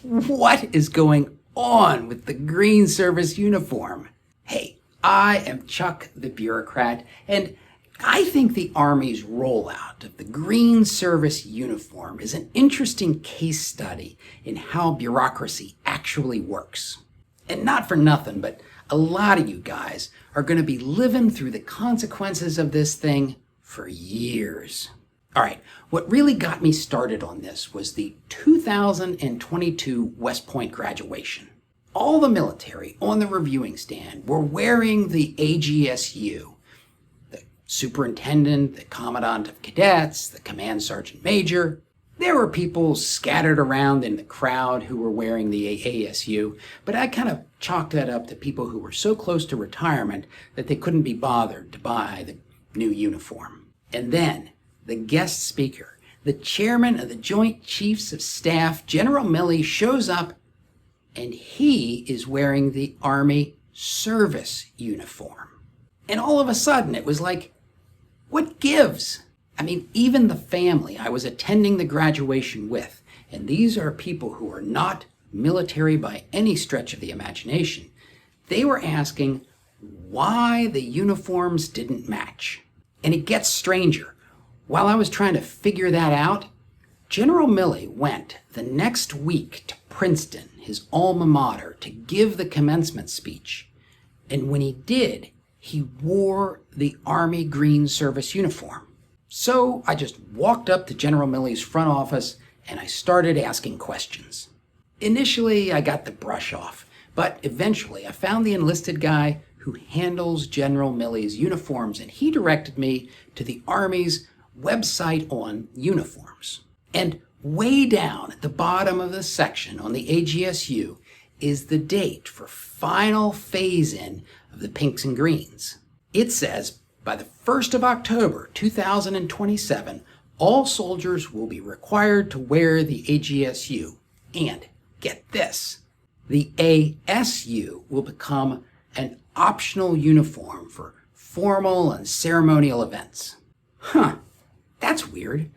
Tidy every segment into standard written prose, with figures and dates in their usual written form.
What is going on with the Green Service uniform? Hey, I am Chuck the Bureaucrat, and I think the Army's rollout of the Green Service uniform is an interesting case study in how bureaucracy actually works. And not for nothing, but a lot of you guys are going to be living through the consequences of this thing for years. All right, what really got me started on this was the 2022 West Point graduation. All the military on the reviewing stand were wearing the AGSU. The superintendent, the commandant of cadets, the command sergeant major. There were people scattered around in the crowd who were wearing the ASU, but I kind of chalked that up to people who were so close to retirement that they couldn't be bothered to buy the new uniform. And then the guest speaker, the chairman of the Joint Chiefs of Staff, General Milley, shows up, and he is wearing the Army service uniform. And all of a sudden, it was like, what gives? I mean, even the family I was attending the graduation with, and these are people who are not military by any stretch of the imagination, they were asking why the uniforms didn't match. And it gets stranger. While I was trying to figure that out, General Milley went the next week to Princeton, his alma mater, to give the commencement speech. And when he did, he wore the Army Green Service uniform. So I just walked up to General Milley's front office and I started asking questions. Initially, I got the brush off, but eventually I found the enlisted guy who handles General Milley's uniforms, and he directed me to the Army's website on uniforms. And way down at the bottom of the section on the AGSU is the date for final phase-in of the pinks and greens. It says by the 1st of October 2027, all soldiers will be required to wear the AGSU. And get this, the ASU will become an optional uniform for formal and ceremonial events. That's weird.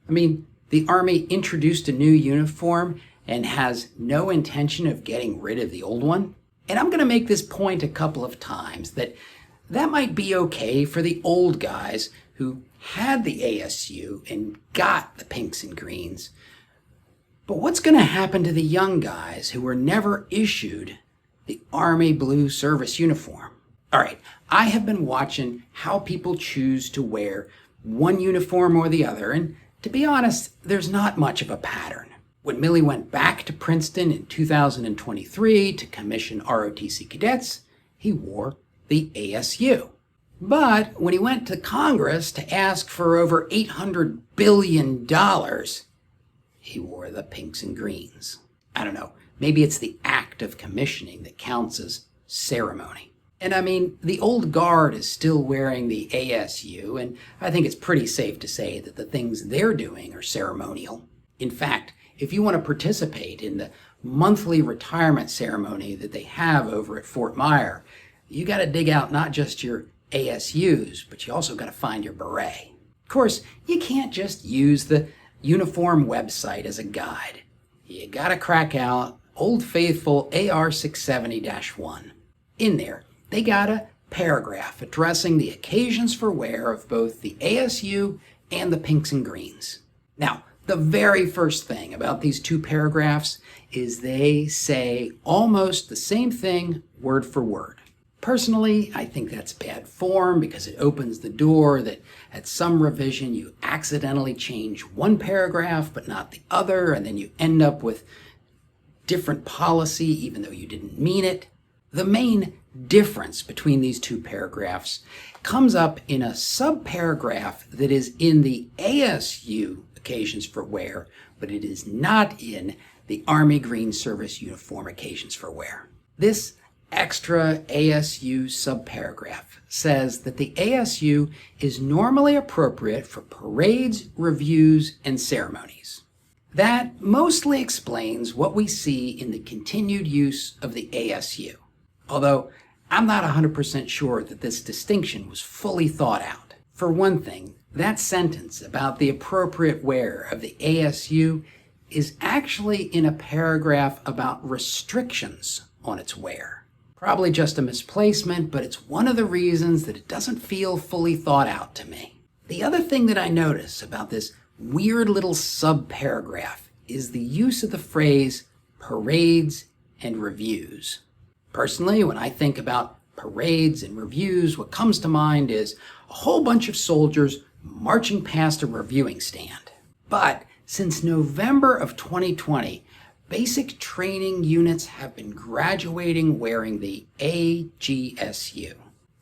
I mean, the Army introduced a new uniform and has no intention of getting rid of the old one. And I'm going to make this point a couple of times that might be okay for the old guys who had the ASU and got the pinks and greens. But what's going to happen to the young guys who were never issued the Army Blue Service uniform? All right, I have been watching how people choose to wear one uniform or the other, and to be honest, there's not much of a pattern. When Milley went back to Princeton in 2023 to commission ROTC cadets, he wore the ASU. But when he went to Congress to ask for over $800 billion, he wore the pinks and greens. I don't know, maybe it's the act of commissioning that counts as ceremony. And I mean, the old guard is still wearing the ASU, and I think it's pretty safe to say that the things they're doing are ceremonial. In fact, if you want to participate in the monthly retirement ceremony that they have over at Fort Myer, you got to dig out not just your ASUs, but you also got to find your beret. Of course, you can't just use the uniform website as a guide. You got to crack out Old Faithful AR670-1. In there, they got a paragraph addressing the occasions for wear of both the ASU and the pinks and greens. Now, the very first thing about these two paragraphs is they say almost the same thing word for word. Personally, I think that's bad form because it opens the door that at some revision you accidentally change one paragraph but not the other, and then you end up with different policy even though you didn't mean it. The main difference between these two paragraphs comes up in a subparagraph that is in the ASU occasions for wear, but it is not in the Army Green Service uniform occasions for wear. This extra ASU subparagraph says that the ASU is normally appropriate for parades, reviews, and ceremonies. That mostly explains what we see in the continued use of the ASU. Although I'm not 100% sure that this distinction was fully thought out. For one thing, that sentence about the appropriate wear of the ASU is actually in a paragraph about restrictions on its wear. Probably just a misplacement, but it's one of the reasons that it doesn't feel fully thought out to me. The other thing that I notice about this weird little sub-paragraph is the use of the phrase parades and reviews. Personally, when I think about parades and reviews, what comes to mind is a whole bunch of soldiers marching past a reviewing stand. But since November of 2020, basic training units have been graduating wearing the AGSU.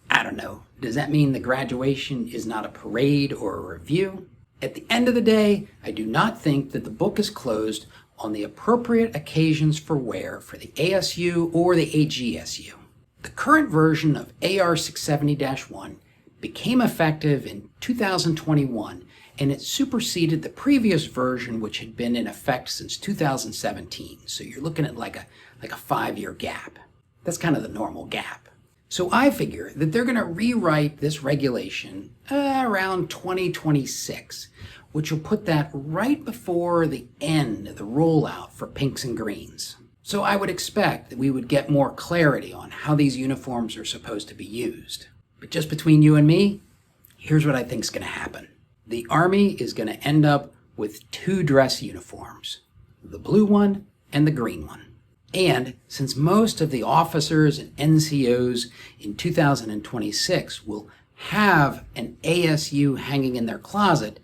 I don't know, does that mean the graduation is not a parade or a review? At the end of the day, I do not think that the book is closed on the appropriate occasions for wear for the ASU or the AGSU. The current version of AR 670-1 became effective in 2021, and it superseded the previous version, which had been in effect since 2017. So you're looking at like a 5-year gap. That's kind of the normal gap. So I figure that they're going to rewrite this regulation around 2026, which will put that right before the end of the rollout for pinks and greens. So I would expect that we would get more clarity on how these uniforms are supposed to be used. But just between you and me, here's what I think is going to happen. The Army is going to end up with 2 dress uniforms, the blue one and the green one. And since most of the officers and NCOs in 2026 will have an ASU hanging in their closet,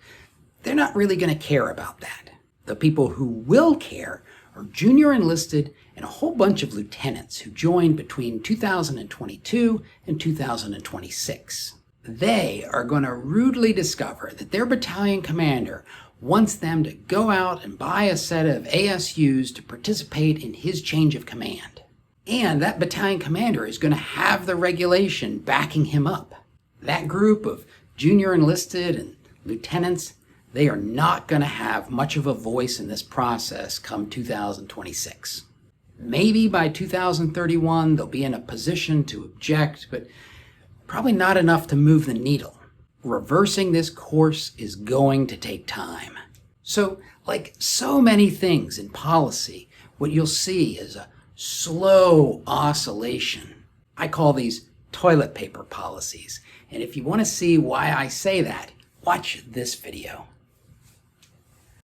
they're not really going to care about that. The people who will care are junior enlisted and a whole bunch of lieutenants who joined between 2022 and 2026. They are going to rudely discover that their battalion commander wants them to go out and buy a set of ASUs to participate in his change of command. And that battalion commander is going to have the regulation backing him up. That group of junior enlisted and lieutenants, they are not going to have much of a voice in this process come 2026. Maybe by 2031 they'll be in a position to object, but probably not enough to move the needle. Reversing this course is going to take time. So, like so many things in policy, what you'll see is a slow oscillation. I call these toilet paper policies. And if you want to see why I say that, watch this video.